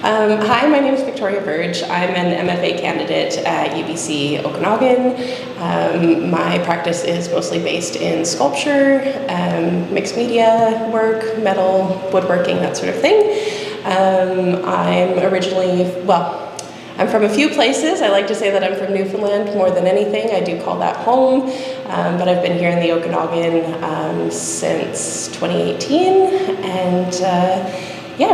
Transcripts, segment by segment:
Hi, my name is Victoria Verge. I'm an MFA candidate at UBC Okanagan. My practice is mostly based in sculpture, mixed media work, metal, woodworking, that sort of thing. I'm from a few places. I like to say that I'm from Newfoundland more than anything. I do call that home, but I've been here in the Okanagan since 2018, and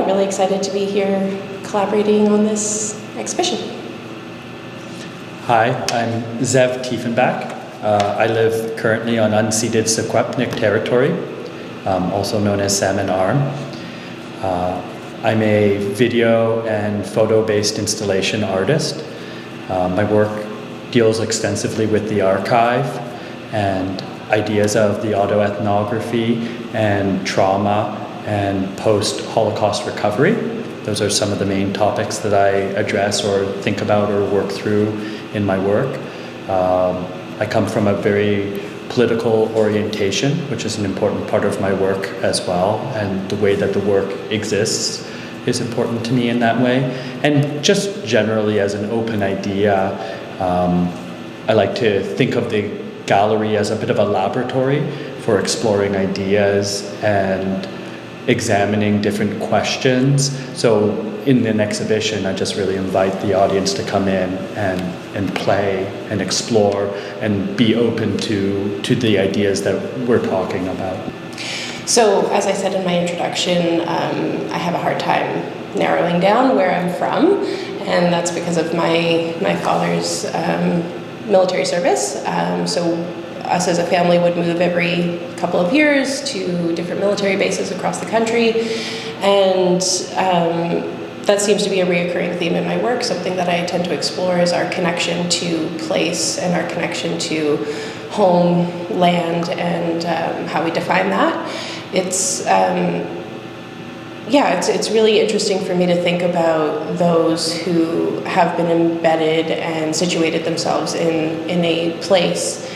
really excited to be here collaborating on this exhibition. Hi, I'm Zev Tiefenbach. I live currently on unceded Secwepemc territory, also known as Salmon Arm. I'm a video and photo-based installation artist. My work deals extensively with the archive and ideas of the autoethnography and trauma and post-Holocaust recovery. Those are some of the main topics that I address or think about or work through in my work. I come from a very political orientation, which is an important part of my work as well, and the way that the work exists is important to me in that way. And just generally as an open idea, I like to think of the gallery as a bit of a laboratory for exploring ideas and examining different questions. So in an exhibition, I just really invite the audience to come in and play and explore and be open to the ideas that we're talking about. So as I said in my introduction, I have a hard time narrowing down where I'm from, and that's because of my father's military service. So us as a family would move every couple of years to different military bases across the country, and that seems to be a reoccurring theme in my work. Something that I tend to explore is our connection to place and our connection to home, land, and how we define that. It's really interesting for me to think about those who have been embedded and situated themselves in a place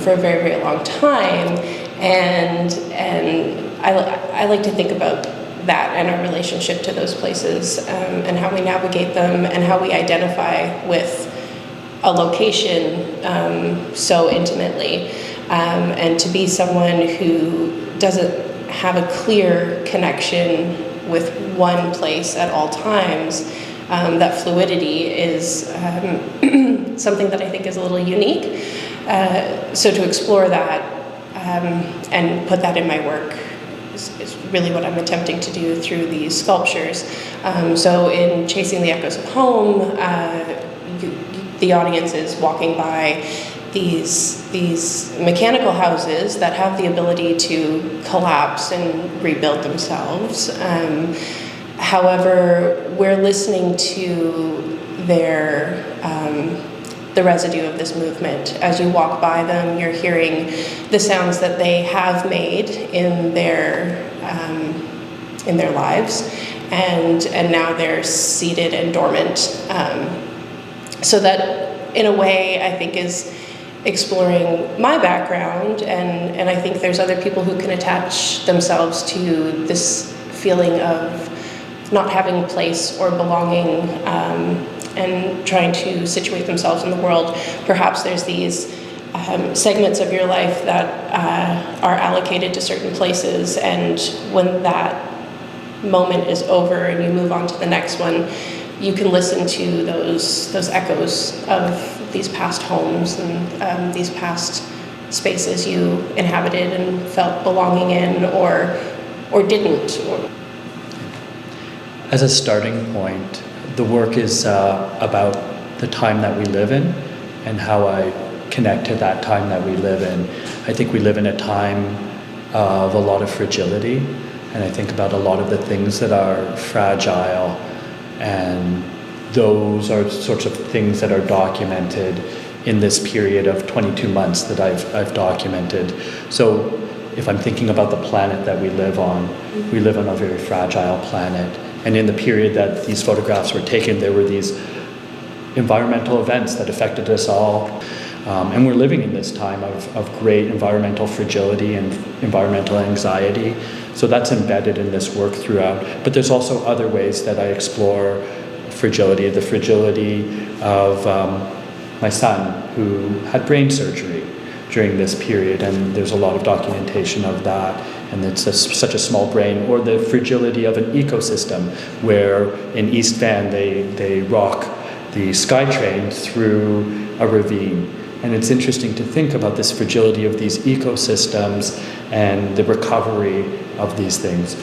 for a very, very long time, and I like to think about that and our relationship to those places, and how we navigate them and how we identify with a location so intimately, and to be someone who doesn't have a clear connection with one place at all times. That fluidity is something that I think is a little unique. So to explore that and put that in my work is really what I'm attempting to do through these sculptures. So in Chasing the Echoes of Home, the audience is walking by these mechanical houses that have the ability to collapse and rebuild themselves. However, we're listening to the residue of this movement. As you walk by them, you're hearing the sounds that they have made in their lives, and now they're seated and dormant. So that, in a way, I think is exploring my background, and I think there's other people who can attach themselves to this feeling of not having place or belonging, and trying to situate themselves in the world. Perhaps there's these segments of your life that are allocated to certain places, and when that moment is over and you move on to the next one, you can listen to those echoes of these past homes and these past spaces you inhabited and felt belonging in, or didn't. As a starting point, the work is about the time that we live in and how I connect to that time that we live in. I think we live in a time of a lot of fragility, and I think about a lot of the things that are fragile, and those are sorts of things that are documented in this period of 22 months that I've documented. So if I'm thinking about the planet that we live on a very fragile planet. And in the period that these photographs were taken, there were these environmental events that affected us all. And we're living in this time of great environmental fragility and environmental anxiety. So that's embedded in this work throughout. But there's also other ways that I explore fragility, the fragility of my son who had brain surgery during this period, and there's a lot of documentation of that, and it's such a small brain, or the fragility of an ecosystem where in East Van they rock the SkyTrain through a ravine. And it's interesting to think about this fragility of these ecosystems and the recovery of these things.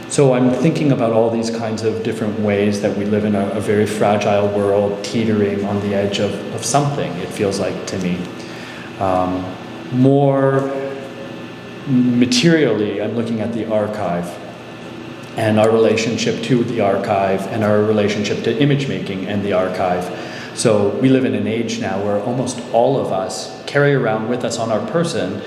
So I'm thinking about all these kinds of different ways that we live in a very fragile world, teetering on the edge of something, it feels like to me. More materially, I'm looking at the archive and our relationship to the archive and our relationship to image making and the archive. So we live in an age now where almost all of us carry around with us on our person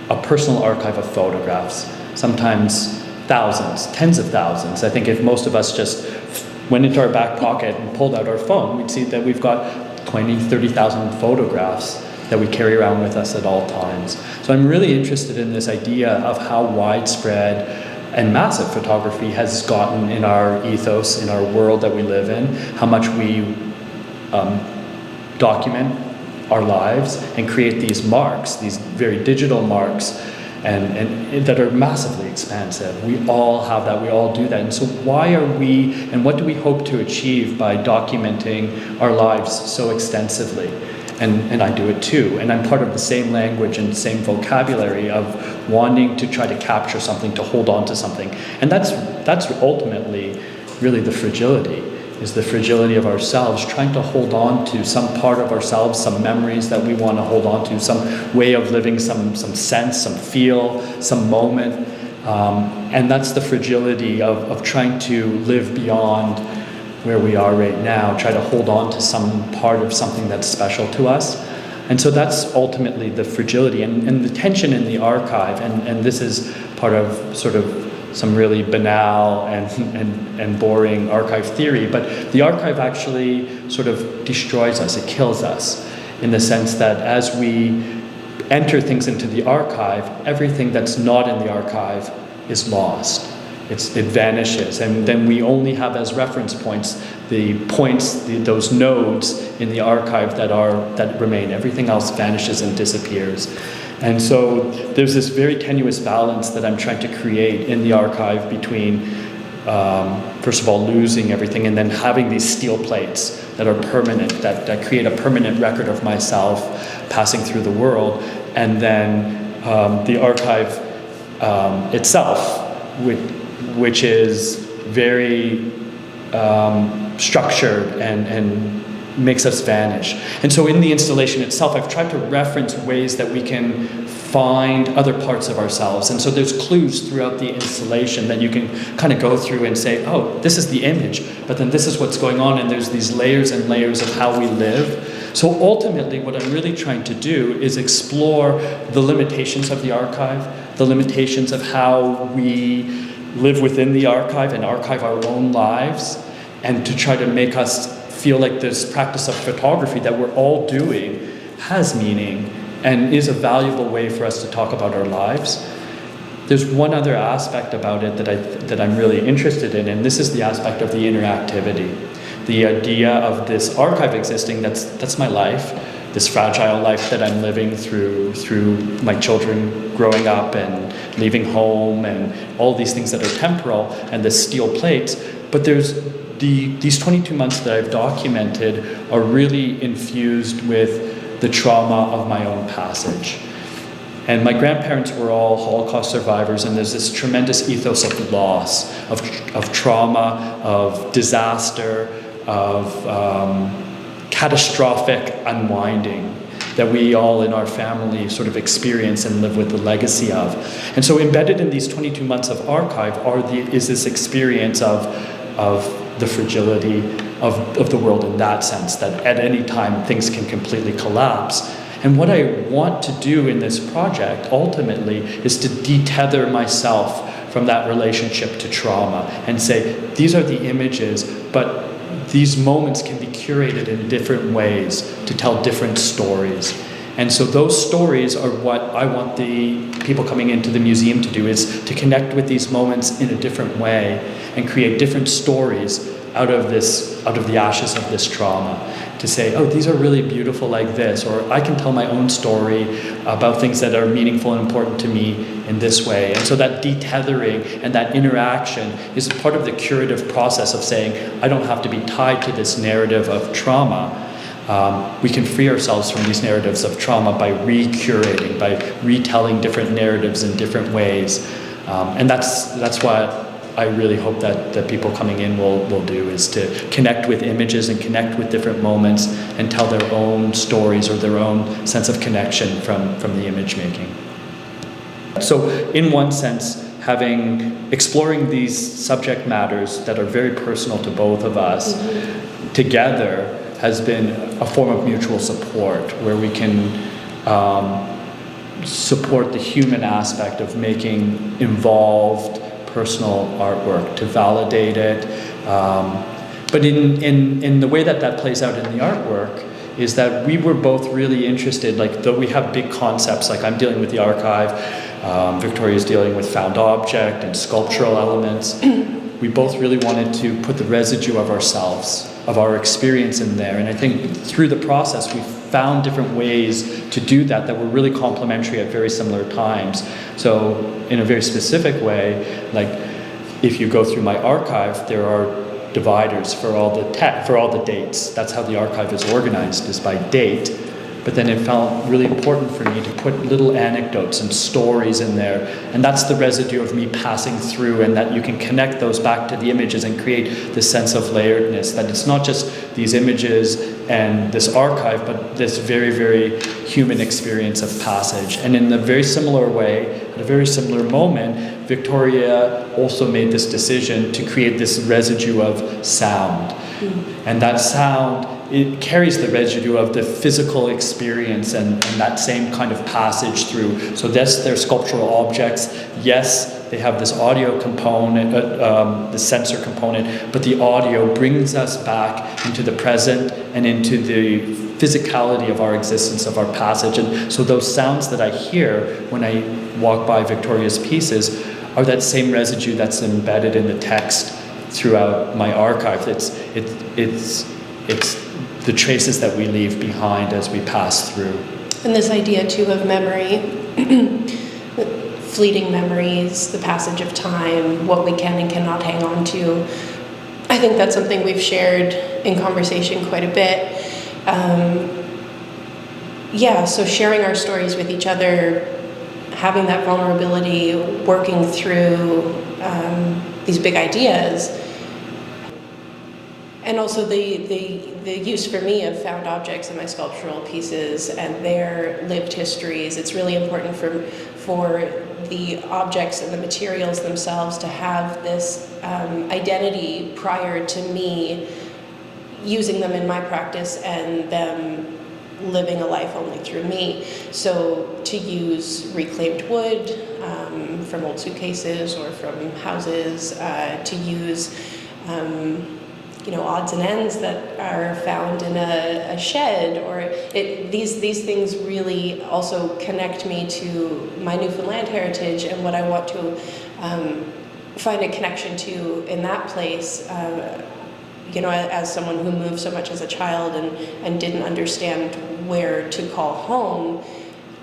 a personal archive of photographs, sometimes thousands, tens of thousands. I think if most of us just went into our back pocket and pulled out our phone, we'd see that we've got 20, 30,000 photographs that we carry around with us at all times. So I'm really interested in this idea of how widespread and massive photography has gotten in our ethos, in our world that we live in, how much we document our lives and create these marks, these very digital marks, and that are massively expansive. We all have that, we all do that. And so why are we, and what do we hope to achieve by documenting our lives so extensively? And I do it too. And I'm part of the same language and same vocabulary of wanting to try to capture something, to hold on to something. And that's ultimately really the fragility, is the fragility of ourselves, trying to hold on to some part of ourselves, some memories that we want to hold on to, some way of living, some sense, some feel, some moment. And that's the fragility of trying to live beyond where we are right now, try to hold on to some part of something that's special to us. And so that's ultimately the fragility and the tension in the archive. And this is part of sort of some really banal and boring archive theory, but the archive actually sort of destroys us, it kills us, in the sense that as we enter things into the archive, everything that's not in the archive is lost. It vanishes, and then we only have as reference points those nodes in the archive that remain. Everything else vanishes and disappears. And so there's this very tenuous balance that I'm trying to create in the archive between, first of all, losing everything, and then having these steel plates that are permanent, that create a permanent record of myself passing through the world, and then the archive itself, which is very structured and makes us vanish. And so in the installation itself, I've tried to reference ways that we can find other parts of ourselves. And so there's clues throughout the installation that you can kind of go through and say, oh, this is the image, but then this is what's going on, and there's these layers and layers of how we live. So ultimately, what I'm really trying to do is explore the limitations of the archive, the limitations of how we live within the archive and archive our own lives, and to try to make us feel like this practice of photography that we're all doing has meaning and is a valuable way for us to talk about our lives. There's one other aspect about it that I'm really interested in, and this is the aspect of the interactivity. The idea of this archive existing, that's my life, this fragile life that I'm living through my children growing up and leaving home and all these things that are temporal and the steel plates. But there's these 22 months that I've documented are really infused with the trauma of my own passage. And my grandparents were all Holocaust survivors, and there's this tremendous ethos of loss, of trauma, of disaster, of catastrophic unwinding that we all in our family sort of experience and live with the legacy of. And so embedded in these 22 months of archive is this experience of the fragility of the world in that sense, that at any time things can completely collapse. And what I want to do in this project ultimately is to detether myself from that relationship to trauma and say, these are the images, but these moments can be curated in different ways to tell different stories. And so those stories are what I want the people coming into the museum to do, is to connect with these moments in a different way and create different stories out of the ashes of this trauma. To say, oh, these are really beautiful like this, or I can tell my own story about things that are meaningful and important to me in this way. And so that detethering and that interaction is part of the curative process of saying, I don't have to be tied to this narrative of trauma. We can free ourselves from these narratives of trauma by re-curating, by retelling different narratives in different ways. And that's what I really hope that the people coming in will do, is to connect with images and connect with different moments and tell their own stories or their own sense of connection from the image making. So in one sense, exploring these subject matters that are very personal to both of us together has been a form of mutual support, where we can support the human aspect of making involved personal artwork, to validate it. But in the way that plays out in the artwork is that we were both really interested, like, though we have big concepts, like I'm dealing with the archive, Victoria's dealing with found object and sculptural elements, we both really wanted to put the residue of ourselves, of our experience in there. And I think through the process, we found different ways to do that were really complementary at very similar times. So in a very specific way, like if you go through my archive, there are dividers for all the dates. That's how the archive is organized, is by date. But then it felt really important for me to put little anecdotes and stories in there. And that's the residue of me passing through, and that you can connect those back to the images and create this sense of layeredness, that it's not just these images and this archive, but this very, very human experience of passage. And in a very similar way, at a very similar moment, Victoria also made this decision to create this residue of sound. And that sound, it carries the residue of the physical experience and that same kind of passage through. So yes, they're sculptural objects. Yes, they have this audio component, the sensor component, but the audio brings us back into the present and into the physicality of our existence, of our passage. And so those sounds that I hear when I walk by Victoria's pieces are that same residue that's embedded in the text throughout my archive. It's the traces that we leave behind as we pass through. And this idea too of memory, fleeting memories, the passage of time, what we can and cannot hang on to. I think that's something we've shared in conversation quite a bit. So sharing our stories with each other, having that vulnerability, working through these big ideas. And also the use for me of found objects in my sculptural pieces and their lived histories. It's really important for the objects and the materials themselves to have this identity prior to me using them in my practice and them living a life only through me. So to use reclaimed wood from old suitcases or from houses, to use odds and ends that are found in a shed, or these things really also connect me to my Newfoundland heritage and what I want to find a connection to in that place. As someone who moved so much as a child and didn't understand where to call home,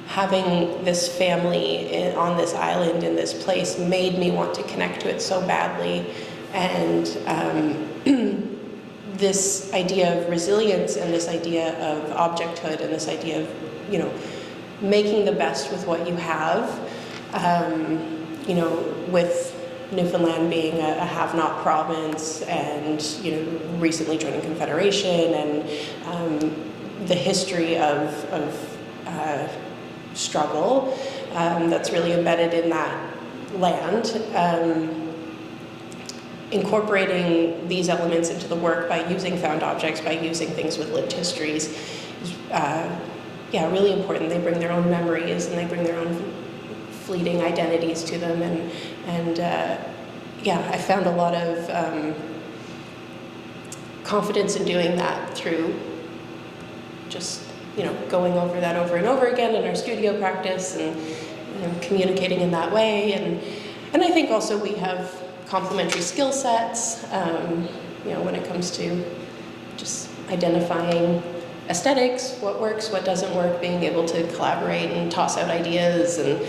having this family on this island in this place made me want to connect to it so badly. And this idea of resilience and this idea of objecthood and this idea of, making the best with what you have, with Newfoundland being a have-not province and, recently joining Confederation and the history of struggle that's really embedded in that land. Incorporating these elements into the work by using found objects, by using things with lived histories, is really important. They bring their own memories and they bring their own fleeting identities to them, and I found a lot of confidence in doing that through just, going over that over and over again in our studio practice and communicating in that way. And I think also we have complementary skill sets, when it comes to just identifying aesthetics, what works, what doesn't work, being able to collaborate and toss out ideas and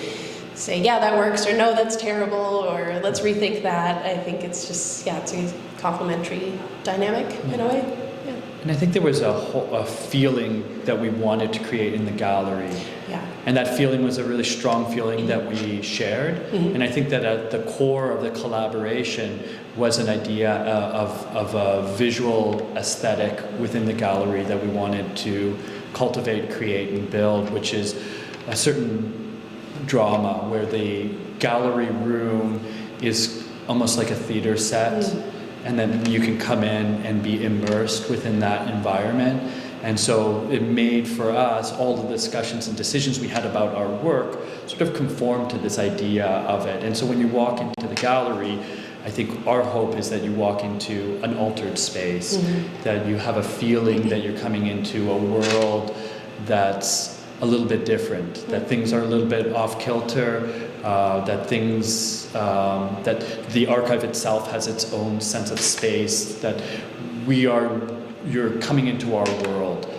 say, yeah, that works, or no, that's terrible, or let's rethink that. I think it's just, it's a complementary dynamic in a way. Yeah. And I think there was a feeling that we wanted to create in the gallery. Yeah. And that feeling was a really strong feeling that we shared. Mm-hmm. And I think that at the core of the collaboration was an idea of a visual aesthetic within the gallery that we wanted to cultivate, create, and build, which is a certain drama where the gallery room is almost like a theater set. Mm-hmm. And then you can come in and be immersed within that environment. And so it made for us, all the discussions and decisions we had about our work sort of conform to this idea of it. And so when you walk into the gallery, I think our hope is that you walk into an altered space, mm-hmm. that you have a feeling that you're coming into a world that's a little bit different, mm-hmm. that things are a little bit off kilter, that the archive itself has its own sense of space, that you're coming into our world.